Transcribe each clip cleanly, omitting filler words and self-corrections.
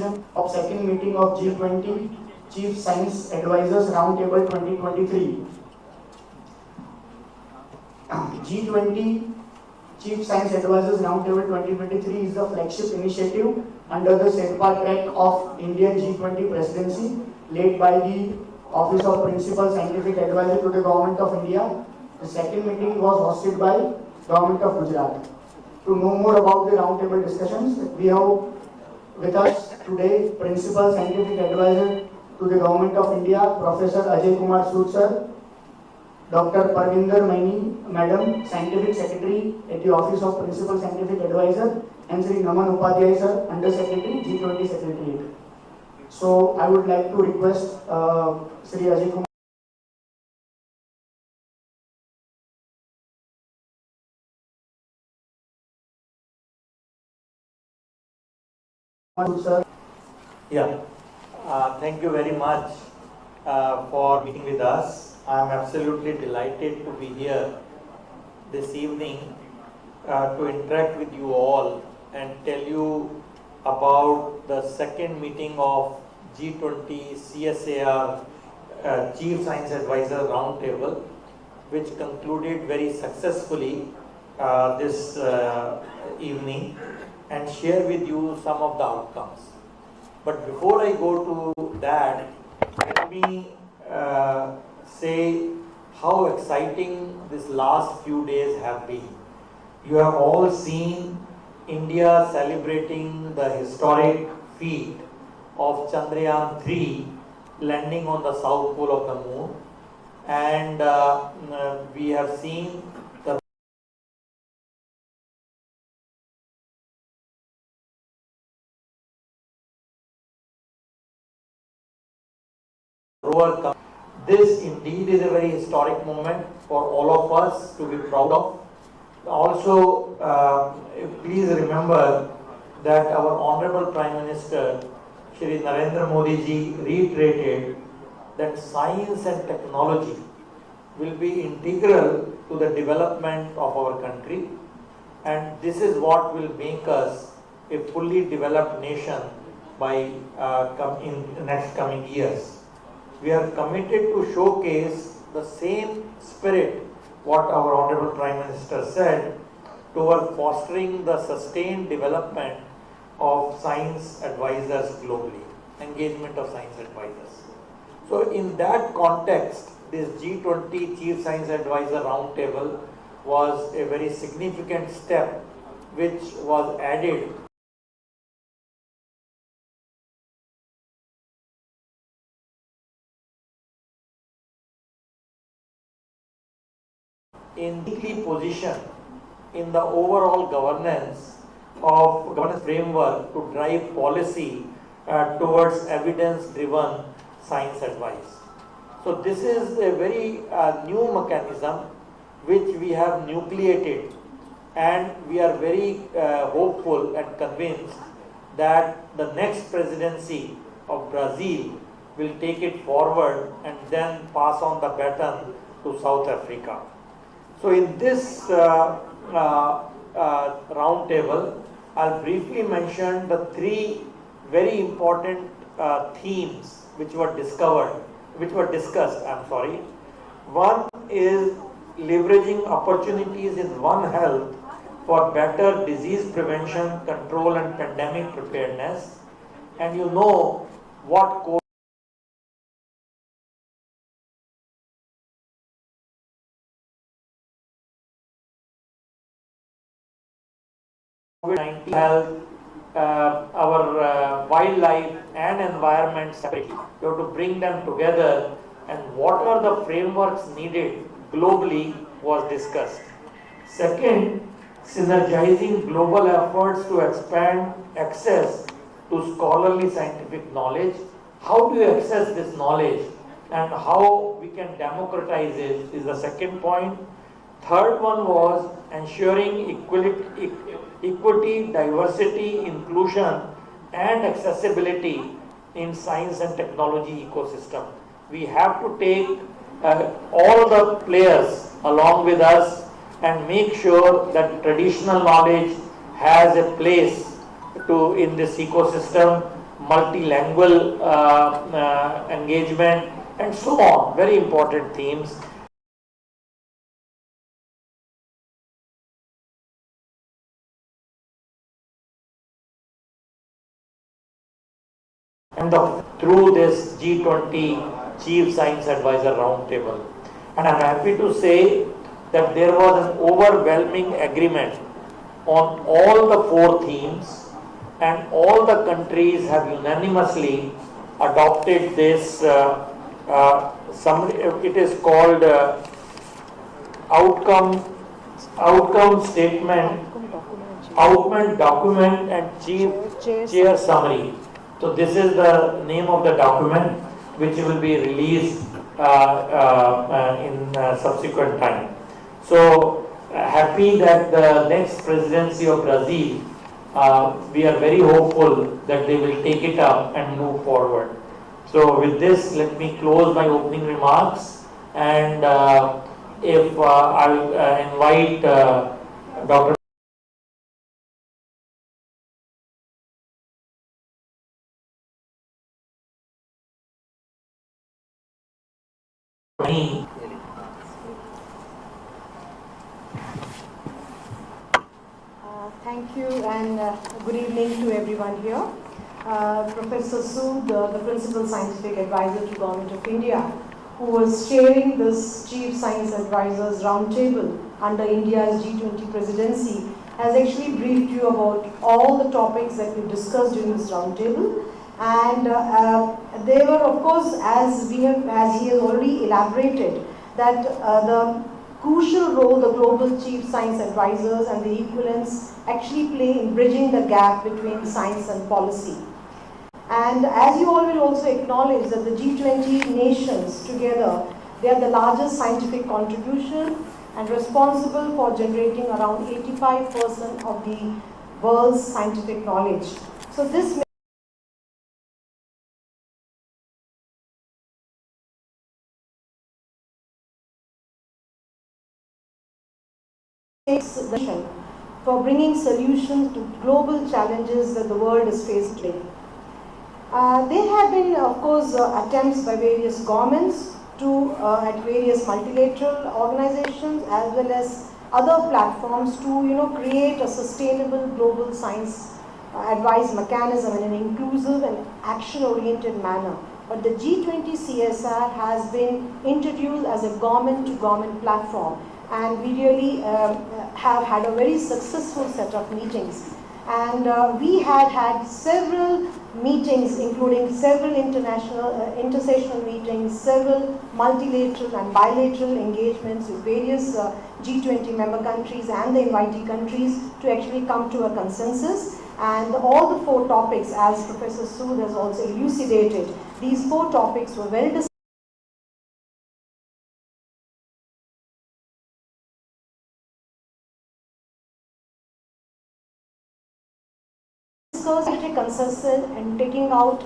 session of second meeting of G20 Chief Science Advisors Roundtable 2023. G20 Chief Science Advisors Roundtable 2023 is the flagship initiative under the SERPA track of Indian G20 presidency led by the Office of Principal Scientific Advisor to the Government of India. The second meeting was hosted by Government of Gujarati. To know more about the roundtable discussions, we have with us today Principal Scientific Advisor to the Government of India, Professor Ajay Kumar Sood sir, Dr. Parvinder Maini Madam, Scientific Secretary at the Office of Principal Scientific Advisor, and Sri Naman Upadhyay sir, Under Secretary, G20 Secretariat. So I would like to request Sri Ajay Kumar sir. Yeah, thank you very much for meeting with us. I am absolutely delighted to be here this evening to interact with you all and tell you about the second meeting of G20-CSAR Chief Science Advisor Roundtable, which concluded very successfully this evening, and share with you some of the outcomes. But before I go to that, let me say how exciting this last few days have been. You have all seen India celebrating the historic feat of Chandrayaan-3 landing on the south pole of the moon, and we have seen the rover. This indeed is a very historic moment for all of us to be proud of. Also, please remember that our Honorable Prime Minister, Shri Narendra Modi ji, reiterated that science and technology will be integral to the development of our country, and this is what will make us a fully developed nation by in next coming years. We are committed to showcase the same spirit what our Honorable Prime Minister said toward fostering the sustained development of science advisors globally, engagement of science advisors. So in that context, this G20 Chief Science Advisor Roundtable was a very significant step which was added in uniquely position in the overall governance framework to drive policy towards evidence-driven science advice. So this is a very new mechanism which we have nucleated, and we are very hopeful and convinced that the next presidency of Brazil will take it forward and then pass on the baton to South Africa. So in this roundtable, I'll briefly mention the three very important themes which were discussed. One is leveraging opportunities in One Health for better disease prevention, control, and pandemic preparedness. And you know what COVID-19 health, our wildlife and environment separately. We have to bring them together, and what are the frameworks needed globally was discussed. Second, synergizing global efforts to expand access to scholarly scientific knowledge. How do you access this knowledge and how we can democratize it is the second point. Third one was ensuring equity, diversity, inclusion, and accessibility in science and technology ecosystem. We have to take all the players along with us and make sure that traditional knowledge has a place in this ecosystem. multilingual engagement, and so on. Very important themes. And through this G20 Chief Science Advisor Roundtable. And I'm happy to say that there was an overwhelming agreement on all the 4 themes, and all the countries have unanimously adopted this it is called outcome statement, outcome document and chief chair summary. So this is the name of the document which will be released in subsequent time. So happy that the next presidency of Brazil, we are very hopeful that they will take it up and move forward. So with this, let me close my opening remarks, and if I'll invite Dr. Thank you, and good evening to everyone here. Professor Sood, the Principal Scientific Advisor to Government of India, who was chairing this Chief Science Advisors Roundtable under India's G20 presidency, has actually briefed you about all the topics that we discussed during this roundtable. And they were, of course, as he has already elaborated, that the crucial role the global chief science advisors and the equivalents actually play in bridging the gap between science and policy. And as you all will also acknowledge that the G20 nations together, they are the largest scientific contribution and responsible for generating around 85% of the world's scientific knowledge. So this takes the mission for bringing solutions to global challenges that the world is facing today. There have been, of course, attempts by various governments to, at various multilateral organizations as well as other platforms to, create a sustainable global science advice mechanism in an inclusive and action-oriented manner. But the G20-CSAR has been introduced as a government-to-government platform, and we really have had a very successful set of meetings. And we had several meetings, including several international, intersessional meetings, several multilateral and bilateral engagements with various G20 member countries and the invitee countries to actually come to a consensus. And all the 4 topics, as Professor Sood has also elucidated, these 4 topics were well discussed. Consensus and taking out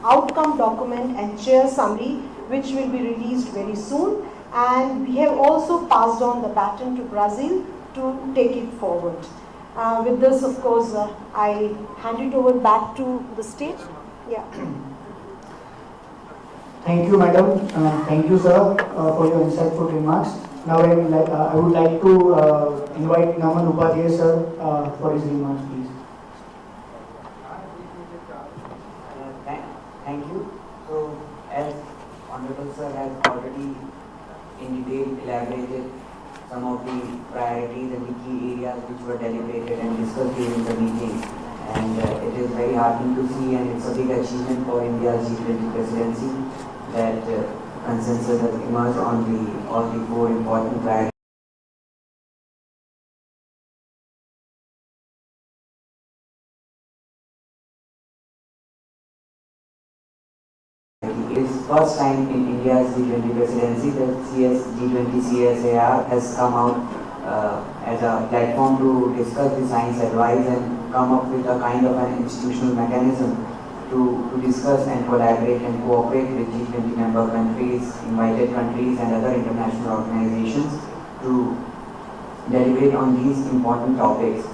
outcome document and chair summary, which will be released very soon. And we have also passed on the baton to Brazil to take it forward. With this, of course, I hand it over back to the stage. Yeah. Thank you, madam. Thank you, sir, for your insightful remarks. Now, I would like to invite Naman Upadhyay, sir, for his remarks, please. Thank you. So, as Honorable Sir has already in detail elaborated some of the priorities and the key areas which were deliberated and discussed during the meeting, and it is very heartening to see, and it's a big achievement for India's G20 presidency that consensus has emerged on all the 4 important priorities. It is first time in India's G20 presidency that G20-CSAR has come out as a platform to discuss the science advice and come up with a kind of an institutional mechanism to discuss and collaborate and cooperate with G20 member countries, invited countries and other international organizations to deliberate on these important topics.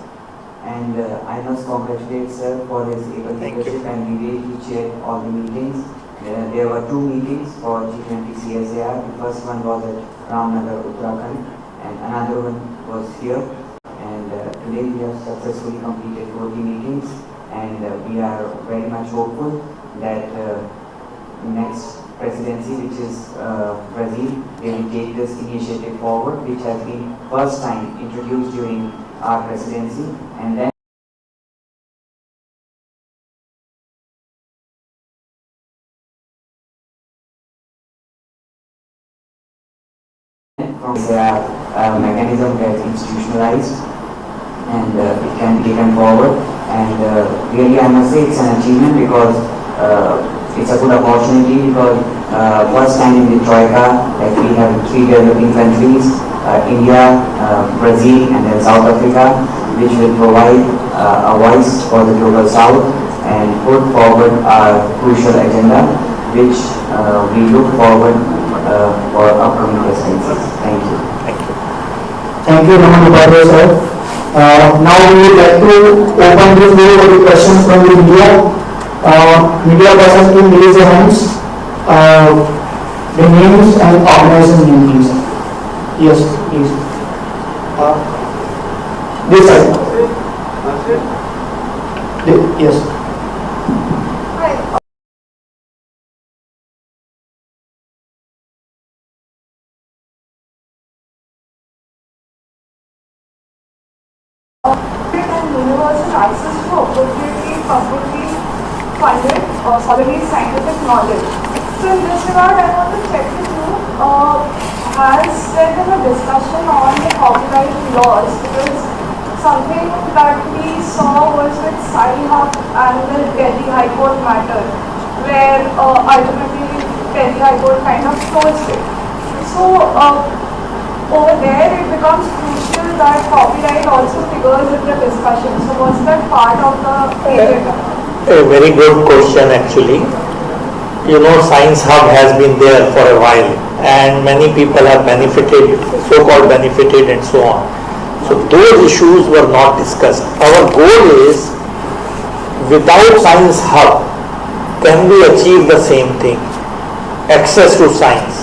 and I must congratulate sir for his able Thank you. leadership, and the way he chaired all the meetings. There were 2 meetings for G20-CSAR. The first one was at Ramnagar, Uttarakhand, and another one was here. And today we have successfully completed 40 meetings, and we are very much hopeful that next presidency, which is Brazil, they will take this initiative forward, which has been first time introduced during our presidency, and then from their mechanism gets institutionalized, and it can be taken forward. And really, I must say it's an achievement, because it's a good opportunity, because first time in the Troika, like we have 3 developing countries, India, Brazil, and then South Africa, which will provide a voice for the global South and put forward our crucial agenda, which we look forward for upcoming presidencies. Thank you. Thank you, Naman Upadhyay sir. Now we would like to open this door for the questions from the media. Media person, please raise your hands. The names and organization name, please. Yes, please. This side. Yes. And universal access to appropriately, publicly funded solid scientific knowledge. So in this regard, I want to check with you, has there been a discussion on the copyright laws? Because something that we saw was with Sci-Hub and the Delhi High Court matter, where ultimately Delhi High Court kind of closed it. So over there, it becomes crucial that copyright also figures in the discussion. So was that part of the agenda? A very good question actually. You know, Science Hub has been there for a while, and many people have benefited, so-called benefited and so on. So those issues were not discussed. Our goal is, without Science Hub, can we achieve the same thing? Access to science.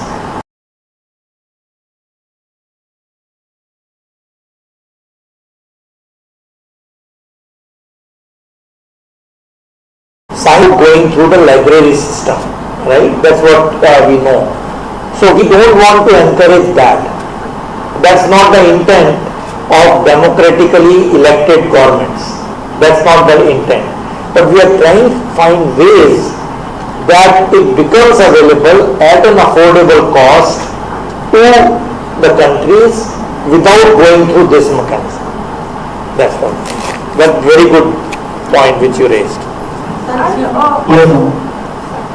Science going through the library system, right? That's what we know. So we don't want to encourage that. That's not the intent of democratically elected governments. That's not the intent. But we are trying to find ways that it becomes available at an affordable cost to the countries without going through this mechanism. That's what. That's very good point which you raised. And, Yes, ma'am.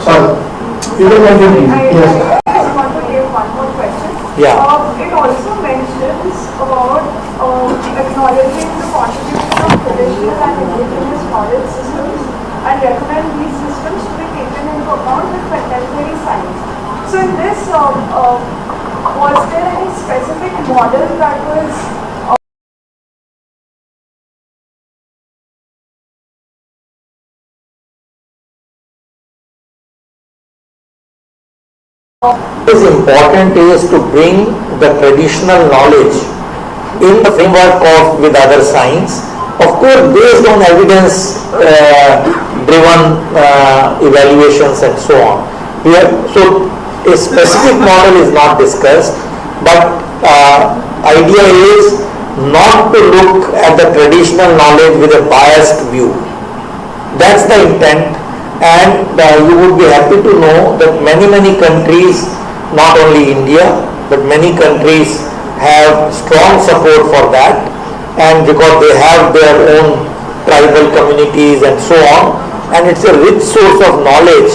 Sorry. You can continue. Yes. I just want to give one more question. Yeah. It also mentions about acknowledging the contribution of traditional and indigenous knowledge systems and recommend these systems to be taken into account with contemporary science. So in this, was there any specific model that was What is important is to bring the traditional knowledge in the framework of with other science, of course based on evidence driven evaluations and so on. So a specific model is not discussed, but idea is not to look at the traditional knowledge with a biased view. That's the intent. And you would be happy to know that many countries, not only India, but many countries have strong support for that, and because they have their own tribal communities and so on, and it's a rich source of knowledge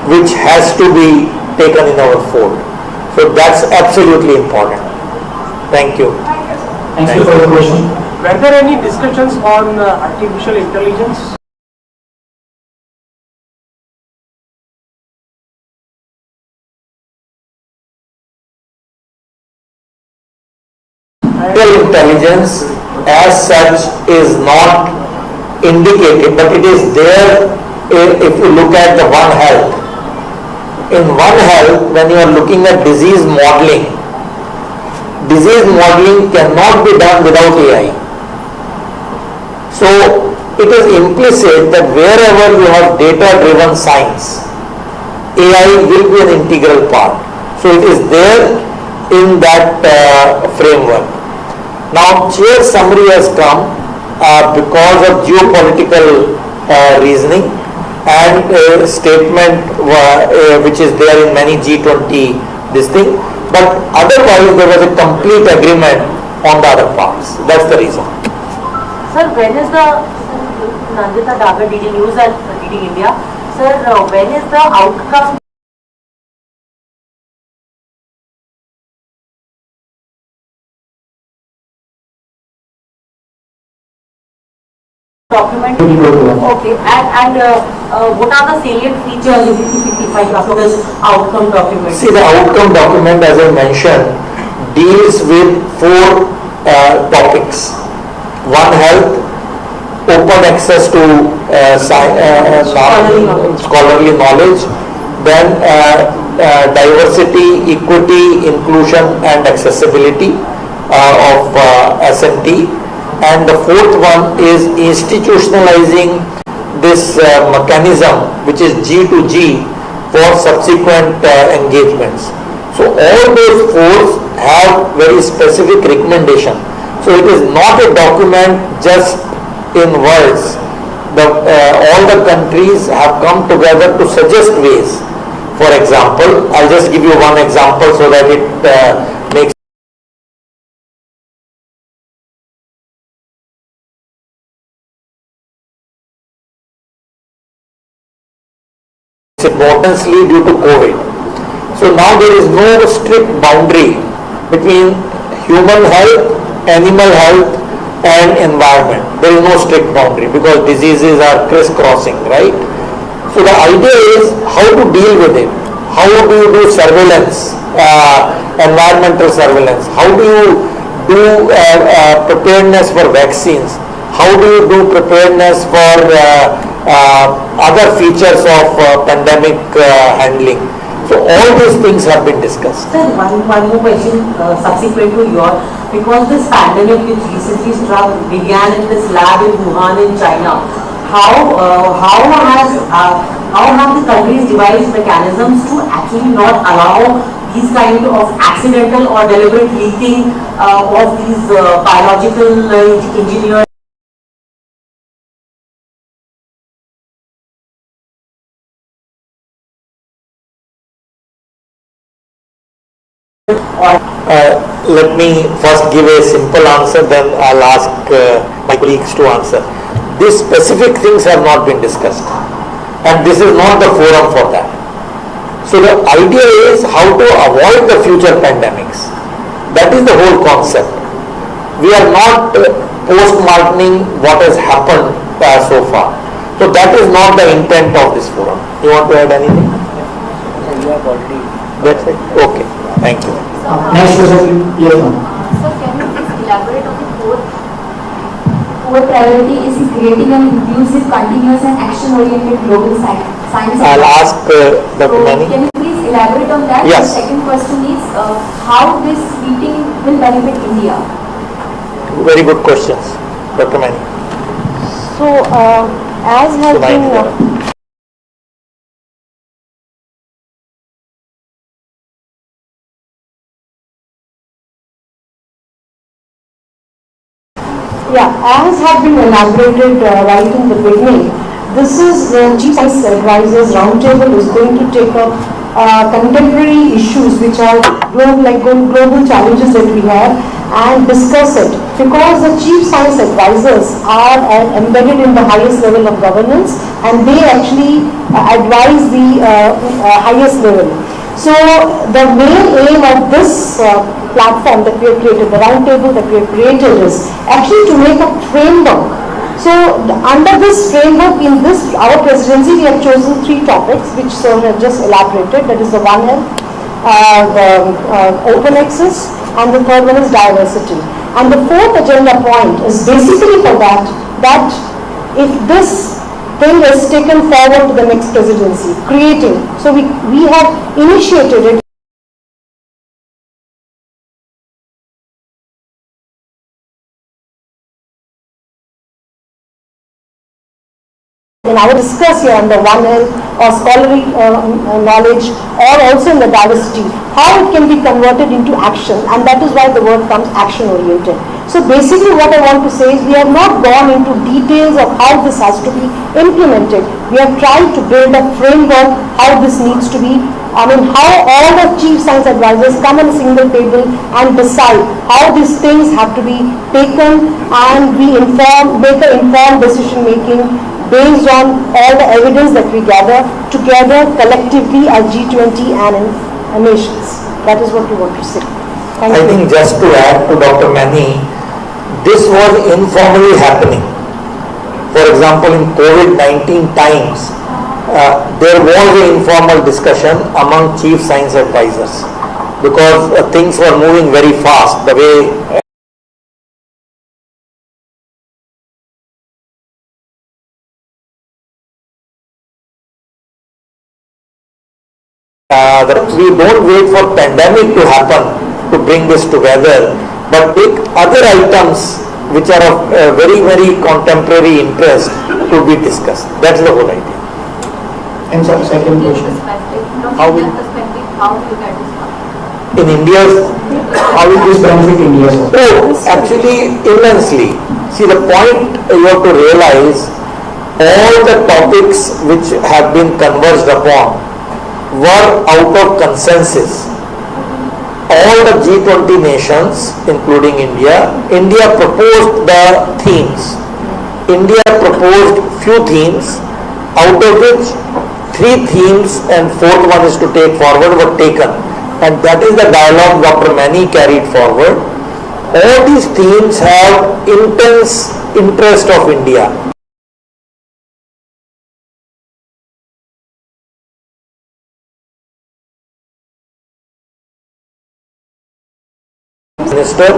which has to be taken in our fold. So that's absolutely important. Thank you. Thank you for the question. Were there any discussions on artificial intelligence? Intelligence as such is not indicated, but it is there if you look at the One Health. In One Health, when you are looking at disease modeling cannot be done without AI. So it is implicit that wherever you have data-driven science, AI will be an integral part. So it is there in that framework. Now, chair summary has come because of geopolitical reasoning and a statement which is there in many G20 this thing, but otherwise there was a complete agreement on the other parts. That's the reason. Sir, when is the Nandita Dagar DD News and DD India? Sir, when is the outcome document? Okay, and what are the salient features if I talk about this outcome document? See, the outcome document, as I mentioned, deals with 4 topics. One Health, open access to scholarly knowledge, then diversity, equity, inclusion and accessibility of S&T. And the 4th one is institutionalizing this mechanism, which is G2G, for subsequent engagements. So all those 4 have very specific recommendation. So it is not a document just in words. All the countries have come together to suggest ways. For example, I'll just give you one example so that it makes importantly due to COVID. So now there is no strict boundary between human health, animal health and environment. There is no strict boundary because diseases are crisscrossing, right? So the idea is how to deal with it. How do you do surveillance, environmental surveillance? How do you do preparedness for vaccines? How do you do preparedness for other features of pandemic handling? So all these things have been discussed. Sir, one more question subsequent to your, because this pandemic which recently struck began in this lab in Wuhan in China. How have the countries devised mechanisms to actually not allow these kind of accidental or deliberate leaking of these biological engineered Let me first give a simple answer, then I'll ask my colleagues to answer. These specific things have not been discussed, and this is not the forum for that. So the idea is how to avoid the future pandemics. That is the whole concept. We are not post-marketing what has happened so far. So that is not the intent of this forum. You want to add anything? You have already. That's it? Okay. Thank you. Next question, yes ma'am. Sir, can you please elaborate on the fourth priority is creating an inclusive, continuous and action-oriented global science. I'll ask Dr. Mani. Can you please elaborate on that? Yes. The second question is how this meeting will benefit India? Very good questions. Dr. Mani. So, as has been as had been elaborated right in the beginning, this is the Chief Science Advisors Roundtable is going to take up contemporary issues which are global challenges that we have and discuss it, because the Chief Science Advisors are embedded in the highest level of governance and they actually advise the highest level. So the main aim of this platform that we have created, the roundtable that we have created, is actually to make a framework. So under this framework, in this our presidency, we have chosen 3 topics which Sir have just elaborated. That is the One Health, the open access, and the third one is diversity. And the fourth agenda point is basically for that if this thing is taken forward to the next presidency, creating, so we have initiated it. And I will discuss here under One Health or scholarly knowledge or also in the diversity, how it can be converted into action, and that is why the word comes action oriented. So basically what I want to say is we have not gone into details of how this has to be implemented. We have tried to build a framework how this needs to be, how all the chief science advisors come on a single table and decide how these things have to be taken and we make an informed decision making based on all the evidence that we gather together collectively as G20 and nations. That is what we want to say. Thank I you. think just to add to Dr. Mani, this was informally happening. For example, in COVID-19 times, there was an informal discussion among chief science advisors because things were moving very fast. The way that we don't wait for pandemic to happen to bring this together, but take other items which are of very, very contemporary interest to be discussed. That's the whole idea. And second question. How will- How do you get this done? In India's, How will this benefit India, sir? oh, actually immensely. See, the point you have to realize, all the topics which have been converged upon were out of consensus. All the G20 nations, including India proposed the themes. India proposed few themes, out of which 3 themes and 4th one is to take forward were taken. And that is the dialogue Dr. Mani carried forward. All these themes have intense interest of India. Minister,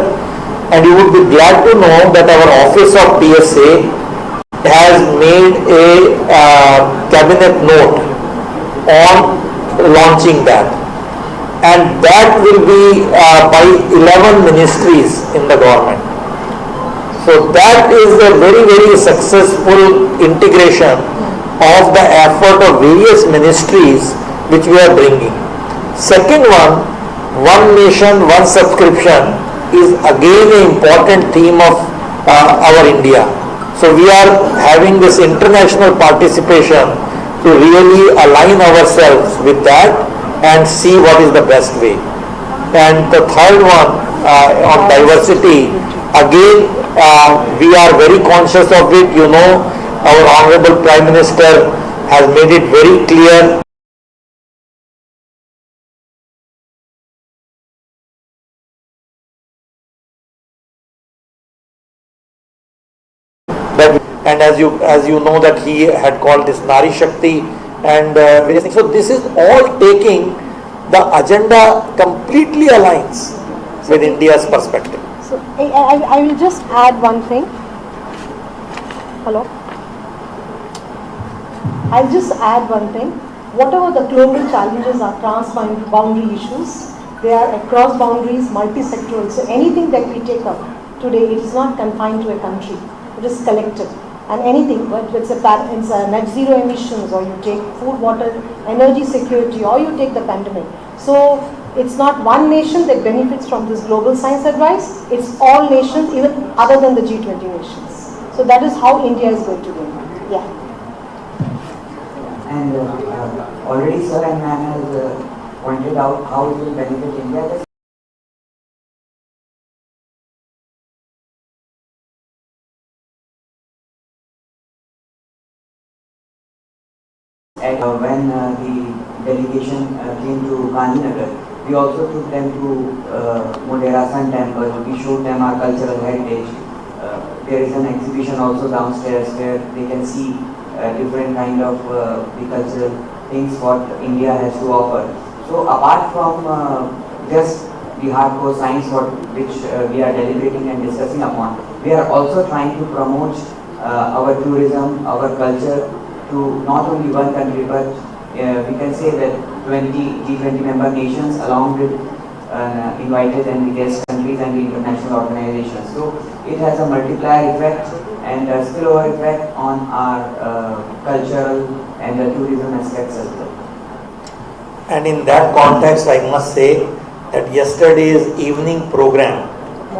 and you would be glad to know that our office of PSA has made a cabinet note on launching that, and that will be by 11 ministries in the government. So that is a very, very successful integration of the effort of various ministries which we are bringing. Second one nation, one subscription is again an important theme of our India. So we are having this international participation to really align ourselves with that and see what is the best way. And the third one on diversity, again we are very conscious of it. You know, our Honorable Prime Minister has made it very clear that, and as you know that he had called this Nari Shakti and various things. So this is all taking the agenda completely aligns with India's perspective. So I will just add one thing. Hello? I'll just add one thing. Whatever the global challenges are trans-boundary issues, they are across boundaries, multi-sectoral. So anything that we take up today, it is not confined to a country. It is collective. And anything, whether it's a net zero emissions, or you take food, water, energy security, or you take the pandemic. So it's not one nation that benefits from this global science advice, it's all nations, even other than the G20 nations. So that is how India is going to win. Yeah. And already Sir and Ma'am has pointed out how it will benefit India. When the delegation came to Gandhinagar, we also took them to Modera Sun Temple. We showed them our cultural heritage. There is an exhibition also downstairs where they can see different kind of the cultural things what India has to offer. So apart from just the hardcore science which we are deliberating and discussing upon, we are also trying to promote our tourism, our culture to not only one country but we can say that G20 member nations along with invited and the guest countries and the international organizations. So it has a multiplier effect and a spillover effect on our cultural and the tourism aspects as well. And in that context, I must say that yesterday's evening program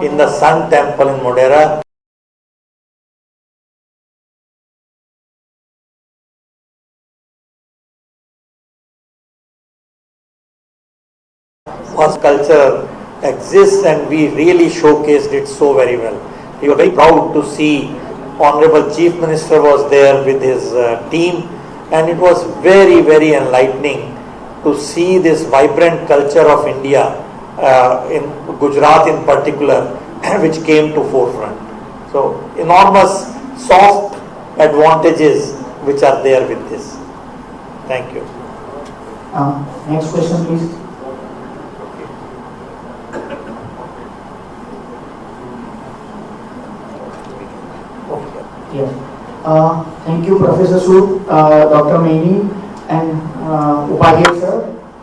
in the Sun Temple in Modera was culture exists, and we really showcased it so very well. We were very proud to see Honorable Chief Minister was there with his team, and it was very, very enlightening to see this vibrant culture of India in Gujarat in particular, which came to forefront. So enormous soft advantages which are there with this. Thank you. Next question, please. Yes. Thank you, Professor Sood, Dr. Maini, and Upadhyay sir,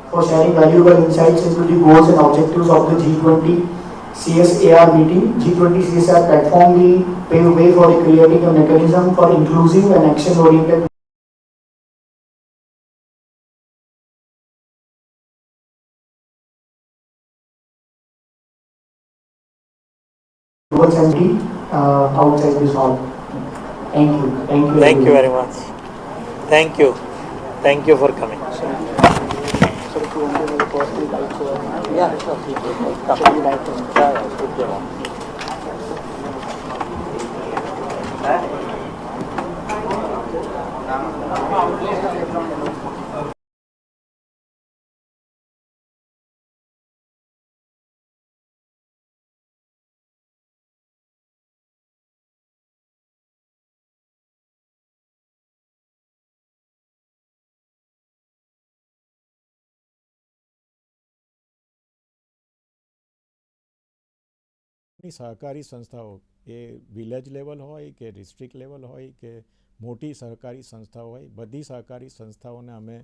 for sharing valuable insights into the goals and objectives of the G20-CSAR meeting. G20-CSAR platform will pave way for creating a mechanism for inclusive and action-oriented and outside this hall. Thank you. Thank you. Thank you very much. Thank you. Thank you for coming. Yeah, સહકારી સંસ્થાઓ એ village level હોય કે district level હોય કે મોટી સહકારી સંસ્થાઓ હોય, બધી સહકારી સંસ્થાઓને અમે